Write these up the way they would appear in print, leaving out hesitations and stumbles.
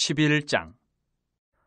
11장.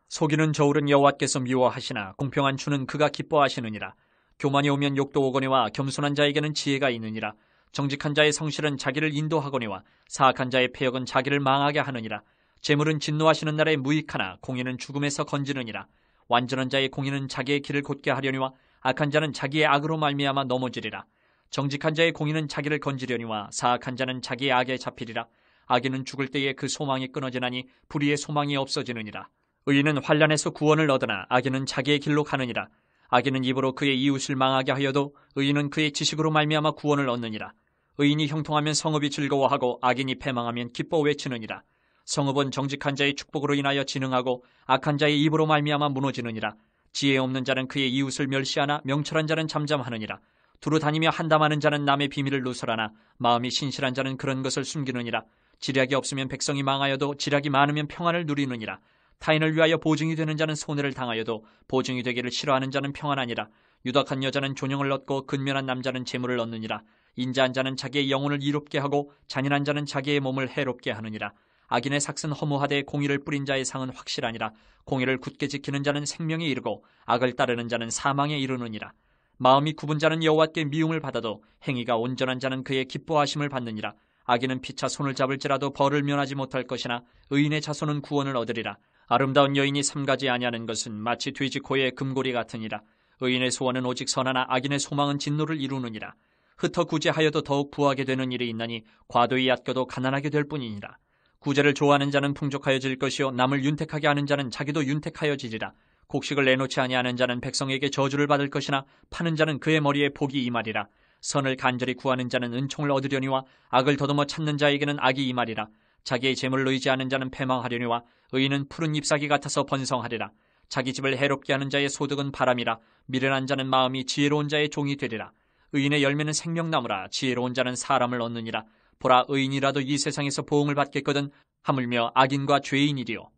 속이는 저울은 여호와께서 미워하시나 공평한 주는 그가 기뻐하시느니라. 교만이 오면 욕도 오거니와 겸손한 자에게는 지혜가 있느니라. 정직한 자의 성실은 자기를 인도하거니와 사악한 자의 패역은 자기를 망하게 하느니라. 재물은 진노하시는 날에 무익하나 공의는 죽음에서 건지느니라. 완전한 자의 공의는 자기의 길을 곧게 하려니와 악한 자는 자기의 악으로 말미암아 넘어지리라. 정직한 자의 공의는 자기를 건지려니와 사악한 자는 자기의 악에 잡히리라. 악인은 죽을 때에 그 소망이 끊어지나니 불의의 소망이 없어지느니라. 의인은 환난에서 구원을 얻으나 악인은 자기의 길로 가느니라. 악인은 입으로 그의 이웃을 망하게 하여도 의인은 그의 지식으로 말미암아 구원을 얻느니라. 의인이 형통하면 성읍이 즐거워하고 악인이 패망하면 기뻐 외치느니라. 성읍은 정직한 자의 축복으로 인하여 진흥하고 악한 자의 입으로 말미암아 무너지느니라. 지혜 없는 자는 그의 이웃을 멸시하나 명철한 자는 잠잠하느니라. 두루 다니며 한담하는 자는 남의 비밀을 누설하나 마음이 신실한 자는 그런 것을 숨기느니라. 지략이 없으면 백성이 망하여도 지략이 많으면 평안을 누리느니라. 타인을 위하여 보증이 되는 자는 손해를 당하여도 보증이 되기를 싫어하는 자는 평안하니라. 유덕한 여자는 존영을 얻고 근면한 남자는 재물을 얻느니라. 인자한 자는 자기의 영혼을 이롭게 하고 잔인한 자는 자기의 몸을 해롭게 하느니라. 악인의 삭은 허무하되 공의를 뿌린 자의 상은 확실하니라. 공의를 굳게 지키는 자는 생명에 이르고 악을 따르는 자는 사망에 이르느니라. 마음이 굽은 자는 여호와께 미움을 받아도 행위가 온전한 자는 그의 기뻐하심을 받느니라. 악인은 피차 손을 잡을지라도 벌을 면하지 못할 것이나 의인의 자손은 구원을 얻으리라. 아름다운 여인이 삼가지 아니하는 것은 마치 돼지 코의 금고리 같으니라. 의인의 소원은 오직 선하나 악인의 소망은 진노를 이루느니라. 흩어 구제하여도 더욱 부하게 되는 일이 있나니 과도히 아껴도 가난하게 될 뿐이니라. 구제를 좋아하는 자는 풍족하여질 것이요 남을 윤택하게 하는 자는 자기도 윤택하여지리라. 곡식을 내놓지 아니하는 자는 백성에게 저주를 받을 것이나 파는 자는 그의 머리에 복이 임하리라. 선을 간절히 구하는 자는 은총을 얻으려니와 악을 더듬어 찾는 자에게는 악이 임하리라. 자기의 재물을 의지하는 자는 패망하려니와 의인은 푸른 잎사귀 같아서 번성하리라. 자기 집을 해롭게 하는 자의 소득은 바람이라. 미련한 자는 마음이 지혜로운 자의 종이 되리라. 의인의 열매는 생명나무라. 지혜로운 자는 사람을 얻느니라. 보라, 의인이라도 이 세상에서 보응을 받겠거든 하물며 악인과 죄인이리요.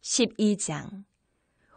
12장.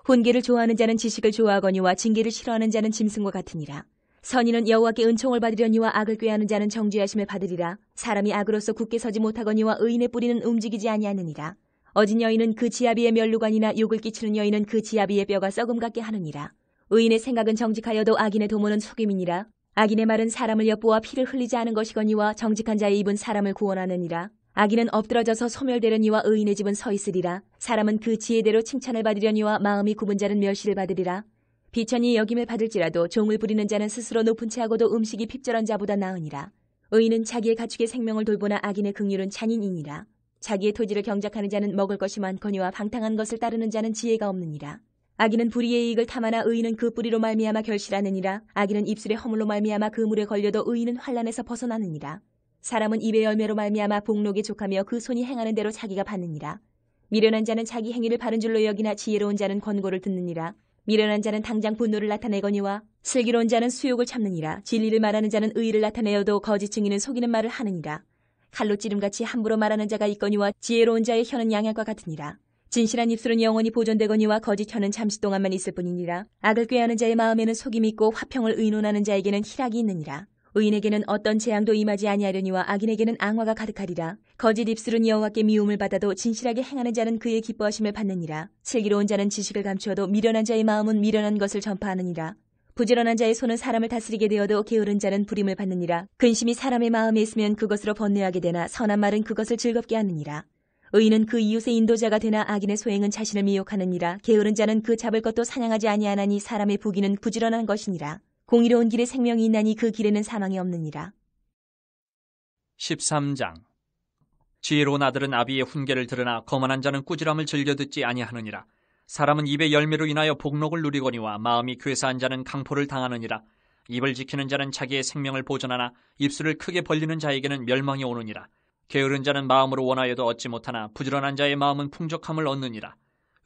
훈계를 좋아하는 자는 지식을 좋아하거니와 징계를 싫어하는 자는 짐승과 같으니라. 선인은 여호와께 은총을 받으려니와 악을 꾀하는 자는 정죄하심을 받으리라. 사람이 악으로서 굳게 서지 못하거니와 의인의 뿌리는 움직이지 아니하느니라. 어진 여인은 그 지아비의 멸루관이나 욕을 끼치는 여인은 그 지아비의 뼈가 썩음 같게 하느니라. 의인의 생각은 정직하여도 악인의 도모는 속임이니라. 악인의 말은 사람을 엿보아 피를 흘리지 않은 것이거니와 정직한 자의 입은 사람을 구원하느니라. 악인은 엎드러져서 소멸되려니와 의인의 집은 서 있으리라. 사람은 그 지혜대로 칭찬을 받으려니와 마음이 굽은 자는 멸시를 받으리라. 비천이 여김을 받을지라도 종을 부리는 자는 스스로 높은 채하고도 음식이 핍절한 자보다 나으니라. 의인은 자기의 가축의 생명을 돌보나 악인의 긍휼은 잔인이니라. 자기의 토지를 경작하는 자는 먹을 것이 많거니와 방탕한 것을 따르는 자는 지혜가 없느니라. 악인은 불의의 이익을 탐하나 의인은 그 뿌리로 말미암아 결실하느니라. 악인은 입술의 허물로 말미암아 그 물에 걸려도 의인은 환난에서 벗어나느니라. 사람은 입의 열매로 말미암아 복록에 족하며 그 손이 행하는 대로 자기가 받느니라. 미련한 자는 자기 행위를 바른 줄로 여기나 지혜로운 자는 권고를 듣느니라. 미련한 자는 당장 분노를 나타내거니와 슬기로운 자는 수욕을 참느니라. 진리를 말하는 자는 의의를 나타내어도 거짓 증인은 속이는 말을 하느니라. 칼로 찌름같이 함부로 말하는 자가 있거니와 지혜로운 자의 혀는 양약과 같으니라. 진실한 입술은 영원히 보존되거니와 거짓 혀는 잠시 동안만 있을 뿐이니라. 악을 꾀하는 자의 마음에는 속임이 있고 화평을 의논하는 자에게는 희락이 있느니라. 의인에게는 어떤 재앙도 임하지 아니하려니와 악인에게는 앙화가 가득하리라. 거짓 입술은 여호와께 미움을 받아도 진실하게 행하는 자는 그의 기뻐하심을 받느니라. 슬기로운 자는 지식을 감추어도 미련한 자의 마음은 미련한 것을 전파하느니라. 부지런한 자의 손은 사람을 다스리게 되어도 게으른 자는 부림을 받느니라. 근심이 사람의 마음에 있으면 그것으로 번뇌하게 되나 선한 말은 그것을 즐겁게 하느니라. 의인은 그 이웃의 인도자가 되나 악인의 소행은 자신을 미혹하느니라. 게으른 자는 그 잡을 것도 사냥하지 아니하나니 사람의 부귀는 부지런한 것이니라. 공의로운 길에 생명이 있나니 그 길에는 사망이 없느니라. 13장. 지혜로운 아들은 아비의 훈계를 들으나 거만한 자는 꾸지람을 즐겨 듣지 아니하느니라. 사람은 입의 열매로 인하여 복록을 누리거니와 마음이 괴사한 자는 강포를 당하느니라. 입을 지키는 자는 자기의 생명을 보존하나 입술을 크게 벌리는 자에게는 멸망이 오느니라. 게으른 자는 마음으로 원하여도 얻지 못하나 부지런한 자의 마음은 풍족함을 얻느니라.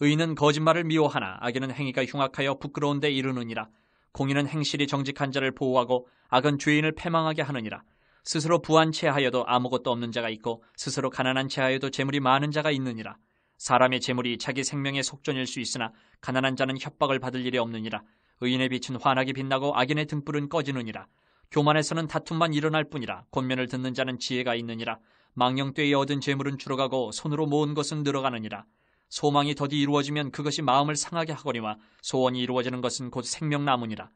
의인은 거짓말을 미워하나 악인은 행위가 흉악하여 부끄러운 데 이르느니라. 공의는 행실이 정직한 자를 보호하고 악은 죄인을 패망하게 하느니라. 스스로 부한 채하여도 아무것도 없는 자가 있고 스스로 가난한 채하여도 재물이 많은 자가 있느니라. 사람의 재물이 자기 생명의 속전일 수 있으나 가난한 자는 협박을 받을 일이 없느니라. 의인의 빛은 환하게 빛나고 악인의 등불은 꺼지느니라. 교만에서는 다툼만 일어날 뿐이라. 권면을 듣는 자는 지혜가 있느니라. 망령되이 얻은 재물은 줄어가고 손으로 모은 것은 늘어가느니라. 소망이 더디 이루어지면 그것이 마음을 상하게 하거니와 소원이 이루어지는 것은 곧 생명나무니라.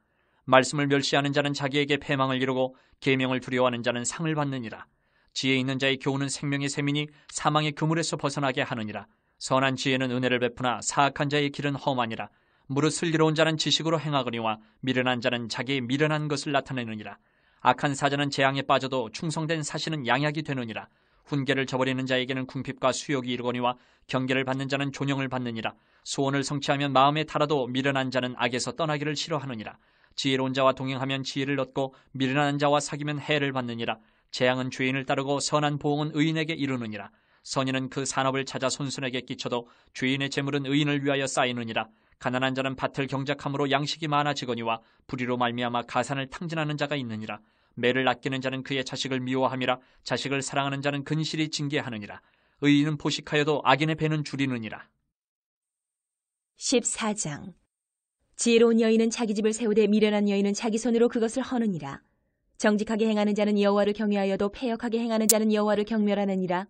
말씀을 멸시하는 자는 자기에게 패망을 이루고 계명을 두려워하는 자는 상을 받느니라. 지혜 있는 자의 교훈은 생명의 셈이니 사망의 그물에서 벗어나게 하느니라. 선한 지혜는 은혜를 베푸나 사악한 자의 길은 험하니라. 무릇 슬기로운 자는 지식으로 행하거니와 미련한 자는 자기의 미련한 것을 나타내느니라. 악한 사자는 재앙에 빠져도 충성된 사신은 양약이 되느니라. 훈계를 저버리는 자에게는 궁핍과 수욕이 이르거니와 경계를 받는 자는 존영을 받느니라. 소원을 성취하면 마음에 달아도 미련한 자는 악에서 떠나기를 싫어하느니라. 지혜로운 자와 동행하면 지혜를 얻고 미련한 자와 사귀면 해를 받느니라. 재앙은 죄인을 따르고 선한 보응은 의인에게 이르느니라. 선인은 그 산업을 찾아 손순에게 끼쳐도 죄인의 재물은 의인을 위하여 쌓이느니라. 가난한 자는 밭을 경작함으로 양식이 많아지거니와 불의로 말미암아 가산을 탕진하는 자가 있느니라. 매를 아끼는 자는 그의 자식을 미워함이라. 자식을 사랑하는 자는 근실이 징계하느니라. 의인은 포식하여도 악인의 배는 줄이느니라. 14장. 지혜로운 여인은 자기 집을 세우되 미련한 여인은 자기 손으로 그것을 허느니라. 정직하게 행하는 자는 여호와를 경외하여도 패역하게 행하는 자는 여호와를 경멸하느니라.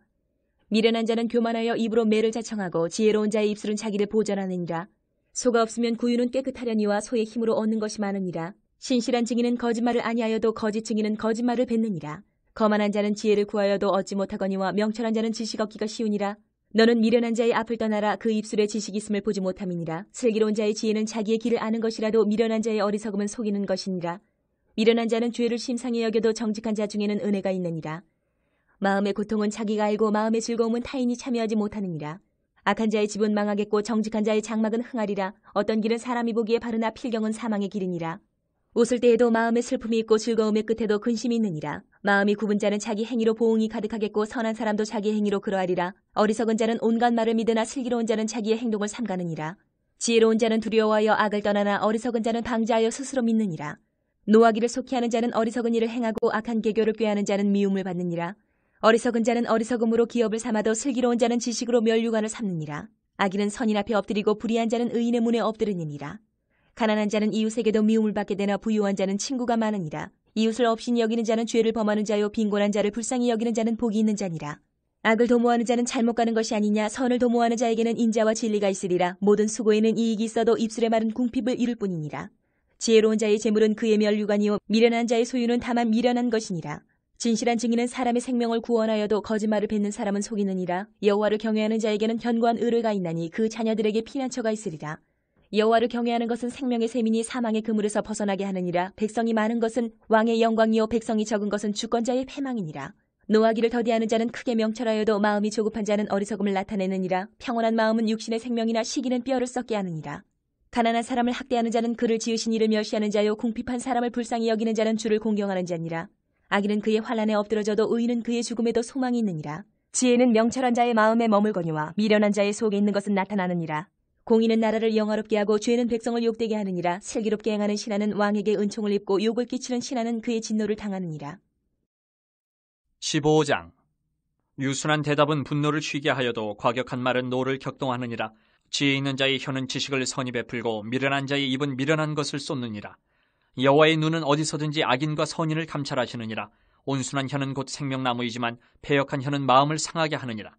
미련한 자는 교만하여 입으로 매를 자청하고 지혜로운 자의 입술은 자기를 보전하느니라. 소가 없으면 구유는 깨끗하려니와 소의 힘으로 얻는 것이 많으니라. 신실한 증인은 거짓말을 아니하여도 거짓 증인은 거짓말을 뱉느니라. 거만한 자는 지혜를 구하여도 얻지 못하거니와 명철한 자는 지식 얻기가 쉬우니라. 너는 미련한 자의 앞을 떠나라. 그 입술에 지식이 있음을 보지 못함이니라. 슬기로운 자의 지혜는 자기의 길을 아는 것이라도 미련한 자의 어리석음은 속이는 것이니라. 미련한 자는 죄를 심상히 여겨도 정직한 자 중에는 은혜가 있느니라. 마음의 고통은 자기가 알고 마음의 즐거움은 타인이 참여하지 못하느니라. 악한 자의 집은 망하겠고 정직한 자의 장막은 흥하리라. 어떤 길은 사람이 보기에 바르나 필경은 사망의 길이니라. 웃을 때에도 마음에 슬픔이 있고 즐거움의 끝에도 근심이 있느니라. 마음이 굽은 자는 자기 행위로 보응이 가득하겠고 선한 사람도 자기 행위로 그러하리라. 어리석은 자는 온갖 말을 믿으나 슬기로운 자는 자기의 행동을 삼가느니라. 지혜로운 자는 두려워하여 악을 떠나나 어리석은 자는 방자하여 스스로 믿느니라. 노하기를 속히 하는 자는 어리석은 일을 행하고 악한 계교를 꾀하는 자는 미움을 받느니라. 어리석은 자는 어리석음으로 기업을 삼아도 슬기로운 자는 지식으로 면류관을 삼느니라. 악인은 선인 앞에 엎드리고 불의한 자는 의인의 문에 엎드리느니라. 가난한 자는 이웃에게도 미움을 받게 되나 부유한 자는 친구가 많으니라. 이웃을 업신이 여기는 자는 죄를 범하는 자요 빈곤한 자를 불쌍히 여기는 자는 복이 있는 자니라. 악을 도모하는 자는 잘못 가는 것이 아니냐. 선을 도모하는 자에게는 인자와 진리가 있으리라. 모든 수고에는 이익이 있어도 입술의 말은 궁핍을 이룰 뿐이니라. 지혜로운 자의 재물은 그의 면류관이요 미련한 자의 소유는 다만 미련한 것이니라. 진실한 증인은 사람의 생명을 구원하여도 거짓말을 뱉는 사람은 속이느니라. 여호와를 경외하는 자에게는 견고한 의뢰가 있나니 그 자녀들에게 피난처가 있으리라. 여호와를 경외하는 것은 생명의 셈이니 사망의 그물에서 벗어나게 하느니라. 백성이 많은 것은 왕의 영광이요 백성이 적은 것은 주권자의 패망이니라. 노하기를 더디하는 자는 크게 명철하여도 마음이 조급한 자는 어리석음을 나타내느니라. 평온한 마음은 육신의 생명이나 시기는 뼈를 썩게 하느니라. 가난한 사람을 학대하는 자는 그를 지으신 이를 멸시하는 자요 궁핍한 사람을 불쌍히 여기는 자는 주를 공경하는 자니라. 악인은 그의 환난에 엎드러져도 의인은 그의 죽음에도 소망이 있느니라. 지혜는 명철한 자의 마음에 머물거니와 미련한 자의 속에 있는 것은 나타나느니라. 공의는 나라를 영화롭게 하고 죄는 백성을 욕되게 하느니라. 슬기롭게 행하는 신하는 왕에게 은총을 입고 욕을 끼치는 신하는 그의 진노를 당하느니라. 15장. 유순한 대답은 분노를 쉬게 하여도 과격한 말은 노를 격동하느니라. 지혜 있는 자의 혀는 지식을 선히 베풀고 미련한 자의 입은 미련한 것을 쏟느니라. 여호와의 눈은 어디서든지 악인과 선인을 감찰하시느니라. 온순한 혀는 곧 생명나무이지만 패역한 혀는 마음을 상하게 하느니라.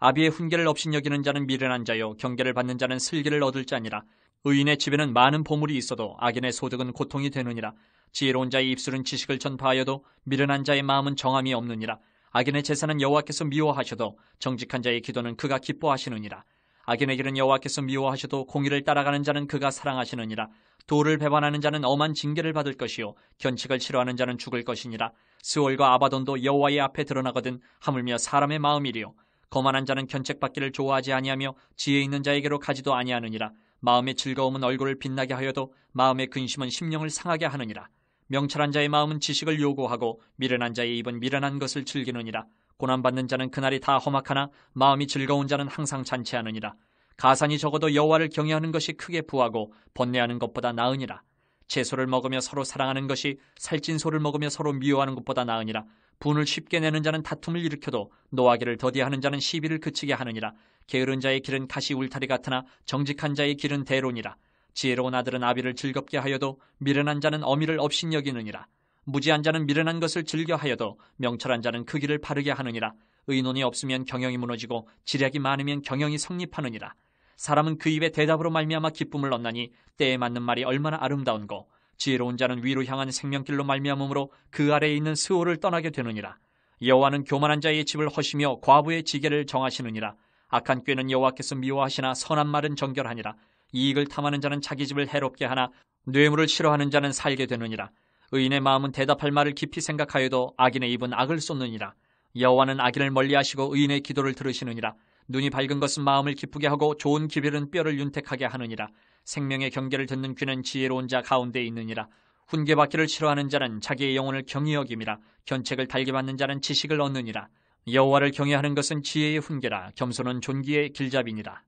아비의 훈계를 업신여기는 자는 미련한 자요 경계를 받는 자는 슬기를 얻을 자니라. 의인의 집에는 많은 보물이 있어도 악인의 소득은 고통이 되느니라. 지혜로운 자의 입술은 지식을 전파하여도 미련한 자의 마음은 정함이 없느니라. 악인의 제사는 여호와께서 미워하셔도 정직한 자의 기도는 그가 기뻐하시느니라. 악인의 길은 여호와께서 미워하셔도 공의를 따라가는 자는 그가 사랑하시느니라. 도를 배반하는 자는 엄한 징계를 받을 것이요 견칙을 싫어하는 자는 죽을 것이니라. 스올과 아바돈도 여호와의 앞에 드러나거든 하물며 사람의 마음이리요. 거만한 자는 견책받기를 좋아하지 아니하며 지혜 있는 자에게로 가지도 아니하느니라. 마음의 즐거움은 얼굴을 빛나게 하여도 마음의 근심은 심령을 상하게 하느니라. 명철한 자의 마음은 지식을 요구하고 미련한 자의 입은 미련한 것을 즐기느니라. 고난받는 자는 그날이 다 험악하나 마음이 즐거운 자는 항상 잔치하느니라. 가산이 적어도 여호와를 경외하는 것이 크게 부하고 번뇌하는 것보다 나으니라. 채소를 먹으며 서로 사랑하는 것이 살찐 소를 먹으며 서로 미워하는 것보다 나으니라. 분을 쉽게 내는 자는 다툼을 일으켜도 노하기를 더디하는 자는 시비를 그치게 하느니라. 게으른 자의 길은 가시 울타리 같으나 정직한 자의 길은 대로니라. 지혜로운 아들은 아비를 즐겁게 하여도 미련한 자는 어미를 업신여기느니라. 무지한 자는 미련한 것을 즐겨 하여도 명철한 자는 그 길을 바르게 하느니라. 의논이 없으면 경영이 무너지고 지략이 많으면 경영이 성립하느니라. 사람은 그 입에 대답으로 말미암아 기쁨을 얻나니 때에 맞는 말이 얼마나 아름다운고 지혜로운 자는 위로 향한 생명길로 말미암음으로 그 아래에 있는 스올을 떠나게 되느니라. 여호와는 교만한 자의 집을 허시며 과부의 지게를 정하시느니라. 악한 꾀는 여호와께서 미워하시나 선한 말은 정결하니라. 이익을 탐하는 자는 자기 집을 해롭게 하나 뇌물을 싫어하는 자는 살게 되느니라. 의인의 마음은 대답할 말을 깊이 생각하여도 악인의 입은 악을 쏟느니라. 여호와는 악인을 멀리하시고 의인의 기도를 들으시느니라. 눈이 밝은 것은 마음을 기쁘게 하고 좋은 기별은 뼈를 윤택하게 하느니라. 생명의 경계를 듣는 귀는 지혜로운 자 가운데 있느니라. 훈계받기를 싫어하는 자는 자기의 영혼을 경히 여김이라. 견책을 달게 받는 자는 지식을 얻느니라. 여호와를 경외하는 것은 지혜의 훈계라. 겸손은 존귀의 길잡이니라.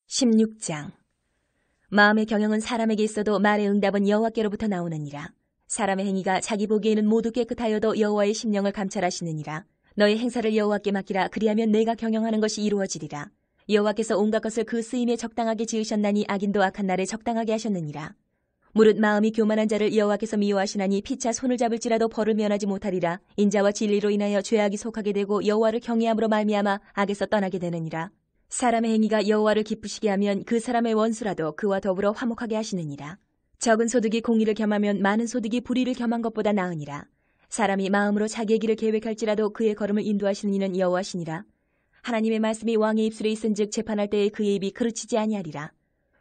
16장. 마음의 경영은 사람에게 있어도 말의 응답은 여호와께로부터 나오느니라. 사람의 행위가 자기 보기에는 모두 깨끗하여도 여호와의 심령을 감찰하시느니라. 너의 행사를 여호와께 맡기라. 그리하면 내가 경영하는 것이 이루어지리라. 여호와께서 온갖 것을 그 쓰임에 적당하게 지으셨나니 악인도 악한 날에 적당하게 하셨느니라. 무릇 마음이 교만한 자를 여호와께서 미워하시나니 피차 손을 잡을지라도 벌을 면하지 못하리라. 인자와 진리로 인하여 죄악이 속하게 되고 여호와를 경외함으로 말미암아 악에서 떠나게 되느니라. 사람의 행위가 여호와를 기쁘시게 하면 그 사람의 원수라도 그와 더불어 화목하게 하시느니라. 적은 소득이 공의를 겸하면 많은 소득이 불의를 겸한 것보다 나으니라. 사람이 마음으로 자기의 길을 계획할지라도 그의 걸음을 인도하시는 이는 여호와시니라. 하나님의 말씀이 왕의 입술에 있은즉 재판할 때에 그의 입이 그르치지 아니하리라.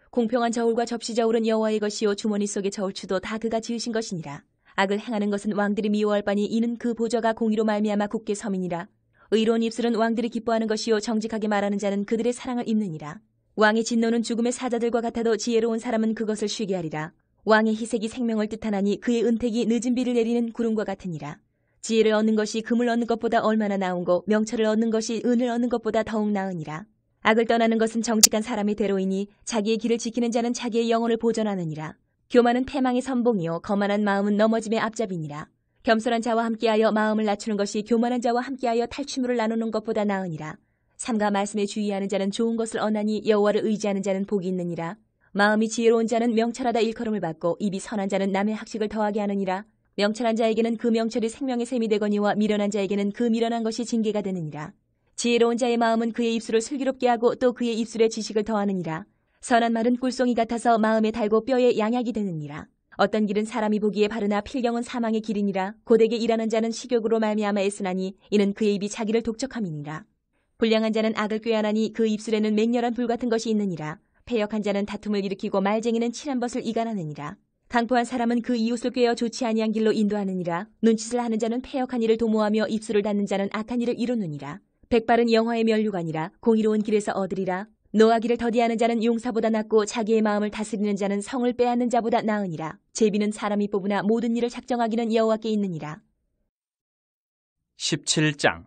공평한 저울과 접시 저울은 여호와의 것이요 주머니 속의 저울추도 다 그가 지으신 것이니라. 악을 행하는 것은 왕들이 미워할 바니 이는 그 보좌가 공의로 말미암아 굳게 섬이니라. 의로운 입술은 왕들이 기뻐하는 것이요 정직하게 말하는 자는 그들의 사랑을 입느니라. 왕의 진노는 죽음의 사자들과 같아도 지혜로운 사람은 그것을 쉬게 하리라. 왕의 희색이 생명을 뜻하나니 그의 은택이 늦은 비를 내리는 구름과 같으니라. 지혜를 얻는 것이 금을 얻는 것보다 얼마나 나은고 명철을 얻는 것이 은을 얻는 것보다 더욱 나으니라. 악을 떠나는 것은 정직한 사람의 대로이니 자기의 길을 지키는 자는 자기의 영혼을 보존하느니라. 교만은 패망의 선봉이요 거만한 마음은 넘어짐의 앞잡이니라. 겸손한 자와 함께하여 마음을 낮추는 것이 교만한 자와 함께하여 탈취물을 나누는 것보다 나으니라. 삼가 말씀에 주의하는 자는 좋은 것을 얻나니 여호와를 의지하는 자는 복이 있느니라. 마음이 지혜로운 자는 명철하다 일컬음을 받고 입이 선한 자는 남의 학식을 더하게 하느니라. 명철한 자에게는 그 명철이 생명의 샘이 되거니와 미련한 자에게는 그 미련한 것이 징계가 되느니라. 지혜로운 자의 마음은 그의 입술을 슬기롭게 하고 또 그의 입술에 지식을 더하느니라. 선한 말은 꿀송이 같아서 마음에 달고 뼈에 양약이 되느니라. 어떤 길은 사람이 보기에 바르나 필경은 사망의 길이니라. 고되게 일하는 자는 식욕으로 말미암아 애쓰나니 이는 그의 입이 자기를 독촉함이니라. 불량한 자는 악을 꾀하나니 그 입술에는 맹렬한 불 같은 것이 있느니라. 패역한 자는 다툼을 일으키고 말쟁이는 칠한 벗을 이간하느니라. 강포한 사람은 그 이웃을 꾀어 좋지 아니한 길로 인도하느니라. 눈짓을 하는 자는 패역한 일을 도모하며 입술을 닫는 자는 악한 일을 이루느니라. 백발은 영화의 면류관이라. 공의로운 길에서 얻으리라. 노하기를 더디하는 자는 용사보다 낫고 자기의 마음을 다스리는 자는 성을 빼앗는 자보다 나으니라. 제비는 사람이 뽑으나 모든 일을 작정하기는 여호와께 있느니라. 17장.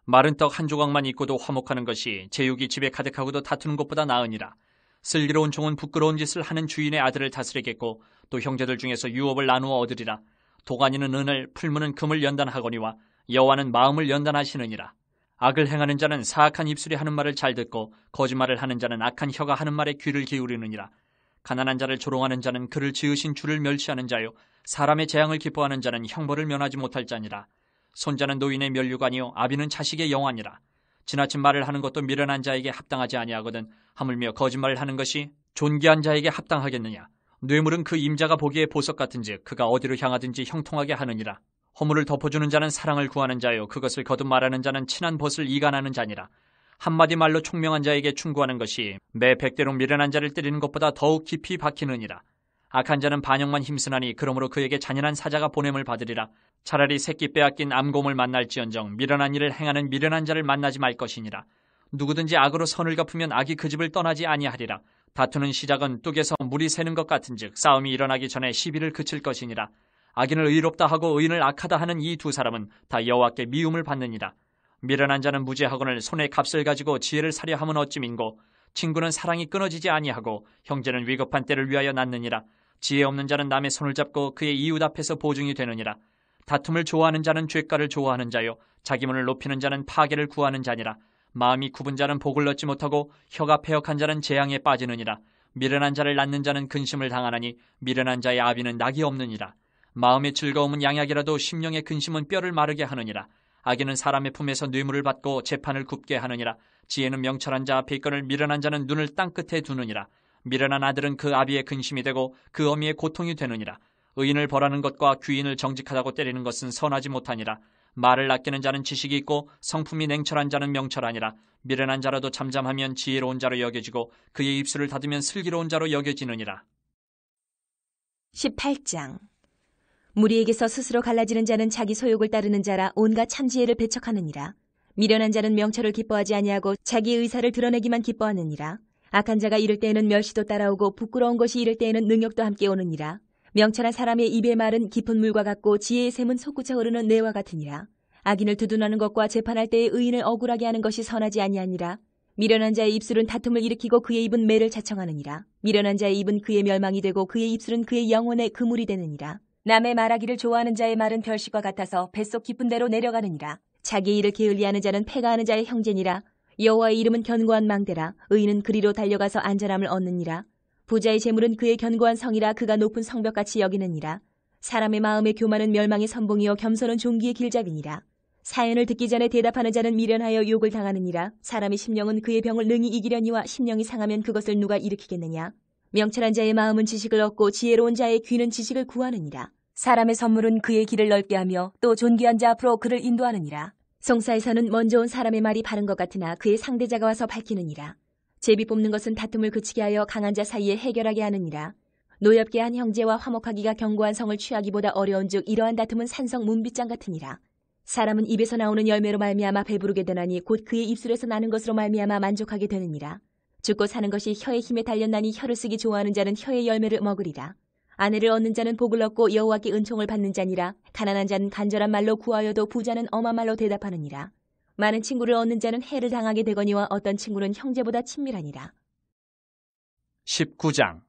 마른 떡 한 조각만 있고도 화목하는 것이 제육이 집에 가득하고도 다투는 것보다 나으니라. 슬기로운 종은 부끄러운 짓을 하는 주인의 아들을 다스리겠고 또 형제들 중에서 유업을 나누어 얻으리라. 도가니는 은을 풀무는 금을 연단하거니와 여호와는 마음을 연단하시느니라. 악을 행하는 자는 사악한 입술이 하는 말을 잘 듣고 거짓말을 하는 자는 악한 혀가 하는 말에 귀를 기울이느니라. 가난한 자를 조롱하는 자는 그를 지으신 주를 멸시하는 자요 사람의 재앙을 기뻐하는 자는 형벌을 면하지 못할 자니라. 손자는 노인의 면류관이요 아비는 자식의 영화니라. 지나친 말을 하는 것도 미련한 자에게 합당하지 아니하거든 하물며 거짓말을 하는 것이 존귀한 자에게 합당하겠느냐. 뇌물은 그 임자가 보기에 보석 같은즉 그가 어디로 향하든지 형통하게 하느니라. 허물을 덮어주는 자는 사랑을 구하는 자요 그것을 거듭 말하는 자는 친한 벗을 이간하는 자니라. 한마디 말로 총명한 자에게 충고하는 것이 매 100대로 미련한 자를 때리는 것보다 더욱 깊이 박히느니라. 악한 자는 반역만 힘쓰나니 그러므로 그에게 잔인한 사자가 보냄을 받으리라. 차라리 새끼 빼앗긴 암곰을 만날지언정 미련한 일을 행하는 미련한 자를 만나지 말 것이니라. 누구든지 악으로 선을 갚으면 악이 그 집을 떠나지 아니하리라. 다투는 시작은 뚝에서 물이 새는 것 같은즉 싸움이 일어나기 전에 시비를 그칠 것이니라. 악인을 의롭다 하고 의인을 악하다 하는 이 두 사람은 다 여호와께 미움을 받느니라. 미련한 자는 무죄하거늘 손에 값을 가지고 지혜를 사려 함은 어찌민고 친구는 사랑이 끊어지지 아니하고 형제는 위급한 때를 위하여 낳느니라. 지혜 없는 자는 남의 손을 잡고 그의 이웃 앞에서 보증이 되느니라. 다툼을 좋아하는 자는 죄가를 좋아하는 자요 자기 문을 높이는 자는 파괴를 구하는 자니라. 마음이 굽은 자는 복을 얻지 못하고 혀가 패역한 자는 재앙에 빠지느니라. 미련한 자를 낳는 자는 근심을 당하나니 미련한 자의 아비는 낙이 없느니라. 마음의 즐거움은 양약이라도 심령의 근심은 뼈를 마르게 하느니라. 악인은 사람의 품에서 뇌물을 받고 재판을 굽게 하느니라. 지혜는 명철한 자 앞에 있거늘 미련한 자는 눈을 땅끝에 두느니라. 미련한 아들은 그 아비의 근심이 되고 그 어미의 고통이 되느니라. 의인을 벌하는 것과 귀인을 정직하다고 때리는 것은 선하지 못하니라. 말을 아끼는 자는 지식이 있고 성품이 냉철한 자는 명철하니라. 미련한 자라도 잠잠하면 지혜로운 자로 여겨지고 그의 입술을 닫으면 슬기로운 자로 여겨지느니라. 18장. 무리에게서 스스로 갈라지는 자는 자기 소욕을 따르는 자라 온갖 참지혜를 배척하느니라. 미련한 자는 명철을 기뻐하지 아니하고 자기 의사를 드러내기만 기뻐하느니라. 악한 자가 이를 때에는 멸시도 따라오고 부끄러운 것이 이를 때에는 능욕도 함께 오느니라. 명철한 사람의 입의 말은 깊은 물과 같고 지혜의 샘은 솟구쳐 흐르는 뇌와 같으니라. 악인을 두둔하는 것과 재판할 때에 의인을 억울하게 하는 것이 선하지 아니하니라. 미련한 자의 입술은 다툼을 일으키고 그의 입은 매를 자청하느니라. 미련한 자의 입은 그의 멸망이 되고 그의 입술은 그의 영혼의 그물이 되느니라. 남의 말하기를 좋아하는 자의 말은 별식과 같아서 뱃속 깊은 데로 내려가느니라. 자기 일을 게을리하는 자는 패가하는 자의 형제니라. 여호와의 이름은 견고한 망대라. 의인은 그리로 달려가서 안전함을 얻느니라. 부자의 재물은 그의 견고한 성이라. 그가 높은 성벽같이 여기느니라. 사람의 마음의 교만은 멸망의 선봉이요 겸손은 종기의 길잡이니라. 사연을 듣기 전에 대답하는 자는 미련하여 욕을 당하느니라. 사람의 심령은 그의 병을 능히 이기려니와 심령이 상하면 그것을 누가 일으키겠느냐. 명철한 자의 마음은 지식을 얻고 지혜로운 자의 귀는 지식을 구하느니라. 사람의 선물은 그의 길을 넓게 하며 또 존귀한 자 앞으로 그를 인도하느니라. 송사에서는 먼저 온 사람의 말이 바른 것 같으나 그의 상대자가 와서 밝히느니라. 제비 뽑는 것은 다툼을 그치게 하여 강한 자 사이에 해결하게 하느니라. 노엽게 한 형제와 화목하기가 견고한 성을 취하기보다 어려운즉 이러한 다툼은 산성 문빗장 같으니라. 사람은 입에서 나오는 열매로 말미암아 배부르게 되나니 곧 그의 입술에서 나는 것으로 말미암아 만족하게 되느니라. 죽고 사는 것이 혀의 힘에 달렸나니 혀를 쓰기 좋아하는 자는 혀의 열매를 먹으리라. 아내를 얻는 자는 복을 얻고 여호와께 은총을 받는 자니라. 가난한 자는 간절한 말로 구하여도 부자는 엄한 말로 대답하느니라. 많은 친구를 얻는 자는 해를 당하게 되거니와 어떤 친구는 형제보다 친밀하니라. 19장.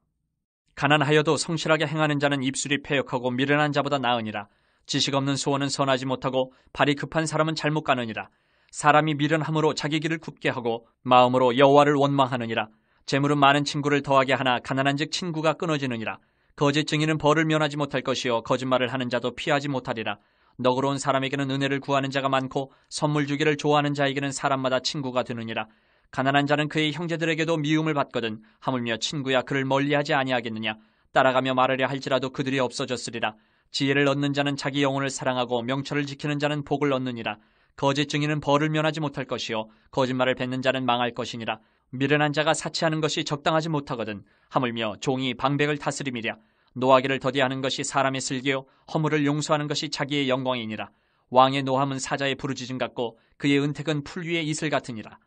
가난하여도 성실하게 행하는 자는 입술이 패역하고 미련한 자보다 나으니라. 지식 없는 소원은 선하지 못하고 발이 급한 사람은 잘못 가느니라. 사람이 미련함으로 자기 길을 굽게 하고 마음으로 여호와를 원망하느니라. 재물은 많은 친구를 더하게 하나 가난한즉 친구가 끊어지느니라. 거짓 증인은 벌을 면하지 못할 것이요 거짓말을 하는 자도 피하지 못하리라. 너그러운 사람에게는 은혜를 구하는 자가 많고 선물 주기를 좋아하는 자에게는 사람마다 친구가 되느니라. 가난한 자는 그의 형제들에게도 미움을 받거든 하물며 친구야 그를 멀리하지 아니하겠느냐. 따라가며 말하려 할지라도 그들이 없어졌으리라. 지혜를 얻는 자는 자기 영혼을 사랑하고 명철을 지키는 자는 복을 얻느니라. 거짓 증인은 벌을 면하지 못할 것이요 거짓말을 뱉는 자는 망할 것이니라. 미련한 자가 사치하는 것이 적당하지 못하거든 하물며 종이 방백을 다스림이랴. 노하기를 더디하는 것이 사람의 슬기요 허물을 용서하는 것이 자기의 영광이니라. 왕의 노함은 사자의 부르짖음 같고 그의 은택은 풀 위의 이슬 같으니라.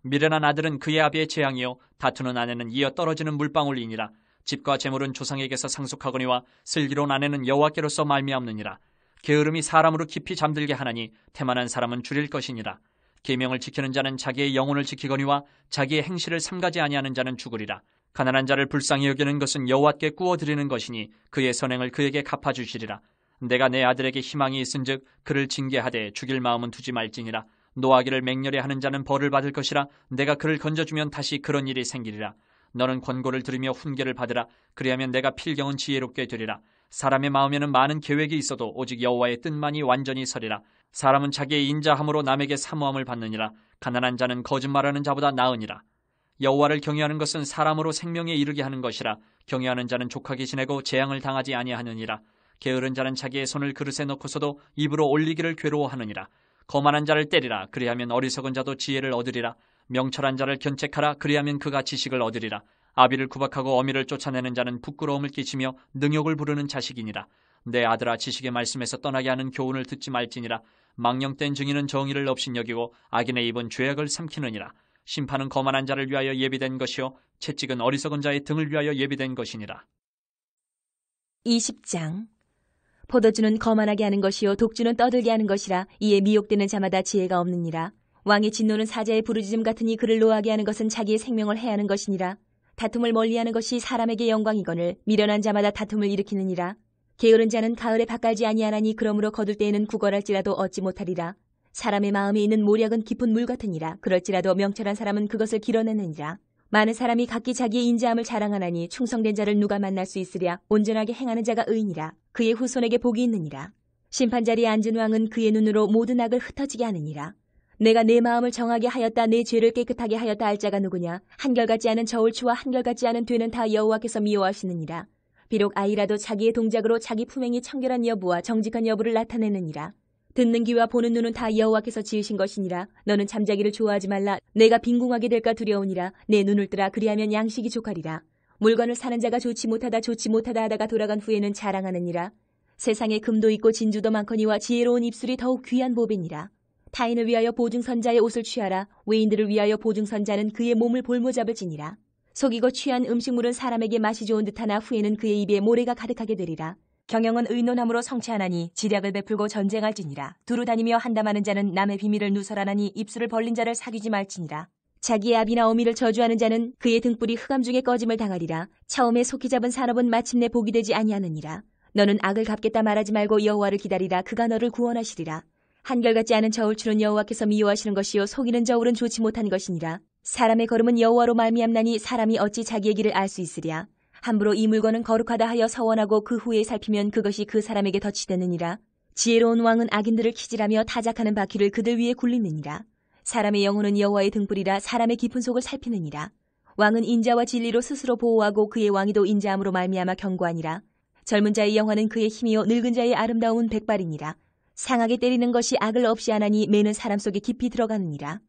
미련한 아들은 그의 아비의 재앙이요 다투는 아내는 이어 떨어지는 물방울이니라. 집과 재물은 조상에게서 상속하거니와 슬기로운 아내는 여호와께로서 말미암느니라. 게으름이 사람으로 깊이 잠들게 하나니 태만한 사람은 줄일 것이니라. 계명을 지키는 자는 자기의 영혼을 지키거니와 자기의 행실을 삼가지 아니하는 자는 죽으리라. 가난한 자를 불쌍히 여기는 것은 여호와께 구워드리는 것이니 그의 선행을 그에게 갚아주시리라. 내가 내 아들에게 희망이 있은즉 그를 징계하되 죽일 마음은 두지 말지니라. 노하기를 맹렬히 하는 자는 벌을 받을 것이라. 내가 그를 건져주면 다시 그런 일이 생기리라. 너는 권고를 들으며 훈계를 받으라. 그리하면 내가 필경은 지혜롭게 되리라. 사람의 마음에는 많은 계획이 있어도 오직 여호와의 뜻만이 완전히 서리라. 사람은 자기의 인자함으로 남에게 사모함을 받느니라. 가난한 자는 거짓말하는 자보다 나으니라. 여호와를 경외하는 것은 사람으로 생명에 이르게 하는 것이라. 경외하는 자는 족하게 지내고 재앙을 당하지 아니하느니라. 게으른 자는 자기의 손을 그릇에 넣고서도 입으로 올리기를 괴로워하느니라. 거만한 자를 때리라. 그리하면 어리석은 자도 지혜를 얻으리라. 명철한 자를 견책하라. 그리하면 그가 지식을 얻으리라. 아비를 구박하고 어미를 쫓아내는 자는 부끄러움을 끼치며 능욕을 부르는 자식이니라. 내 아들아 지식의 말씀에서 떠나게 하는 교훈을 듣지 말지니라. 망령된 증인은 정의를 업신여기고 악인의 입은 죄악을 삼키느니라. 심판은 거만한 자를 위하여 예비된 것이요 채찍은 어리석은 자의 등을 위하여 예비된 것이니라. 20장. 포도주는 거만하게 하는 것이요 독주는 떠들게 하는 것이라. 이에 미혹되는 자마다 지혜가 없느니라. 왕의 진노는 사자의 부르짖음 같으니 그를 노하게 하는 것은 자기의 생명을 해하는 것이니라. 다툼을 멀리하는 것이 사람에게 영광이거늘 미련한 자마다 다툼을 일으키느니라. 게으른 자는 가을에 밭갈지 아니하나니 그러므로 거둘 때에는 구걸할지라도 얻지 못하리라. 사람의 마음에 있는 모략은 깊은 물 같으니라. 그럴지라도 명철한 사람은 그것을 길어내느니라. 많은 사람이 각기 자기의 인자함을 자랑하나니 충성된 자를 누가 만날 수 있으랴. 온전하게 행하는 자가 의인이라. 그의 후손에게 복이 있느니라. 심판자리에 앉은 왕은 그의 눈으로 모든 악을 흩어지게 하느니라. 내가 내 마음을 정하게 하였다, 내 죄를 깨끗하게 하였다 할 자가 누구냐? 한결같지 않은 저울추와 한결같지 않은 되는 다 여호와께서 미워하시느니라. 비록 아이라도 자기의 동작으로 자기 품행이 청결한 여부와 정직한 여부를 나타내느니라. 듣는 귀와 보는 눈은 다 여호와께서 지으신 것이니라. 너는 잠자기를 좋아하지 말라. 내가 빈궁하게 될까 두려우니라. 내 눈을 뜨라. 그리하면 양식이 족하리라. 물건을 사는 자가 좋지 못하다 하다가 돌아간 후에는 자랑하느니라. 세상에 금도 있고 진주도 많거니와 지혜로운 입술이 더욱 귀한 보배니라. 타인을 위하여 보증선자의 옷을 취하라. 외인들을 위하여 보증선자는 그의 몸을 볼모잡을지니라. 속이고 취한 음식물은 사람에게 맛이 좋은 듯하나 후에는 그의 입에 모래가 가득하게 되리라. 경영은 의논함으로 성취하나니 지략을 베풀고 전쟁할지니라. 두루 다니며 한담하는 자는 남의 비밀을 누설하나니 입술을 벌린 자를 사귀지 말지니라. 자기의 아비나 어미를 저주하는 자는 그의 등불이 흑암 중에 꺼짐을 당하리라. 처음에 속히 잡은 산업은 마침내 복이 되지 아니하느니라. 너는 악을 갚겠다 말하지 말고 여호와를 기다리라. 그가 너를 구원하시리라. 한결같지 않은 저울추는 여호와께서 미워하시는 것이요 속이는 저울은 좋지 못한 것이니라. 사람의 걸음은 여호와로 말미암나니 사람이 어찌 자기의 길을 알 수 있으랴. 함부로 이 물건은 거룩하다 하여 서원하고 그 후에 살피면 그것이 그 사람에게 덫이되느니라. 지혜로운 왕은 악인들을 키질하며 타작하는 바퀴를 그들 위에 굴리느니라. 사람의 영혼은 여호와의 등불이라. 사람의 깊은 속을 살피느니라. 왕은 인자와 진리로 스스로 보호하고 그의 왕위도 인자함으로 말미암아 견고하니라. 젊은 자의 영화는 그의 힘이요 늙은 자의 아름다움은 백발이니라. 상하게 때리는 것이 악을 없이 하나니 매는 사람 속에 깊이 들어가느니라.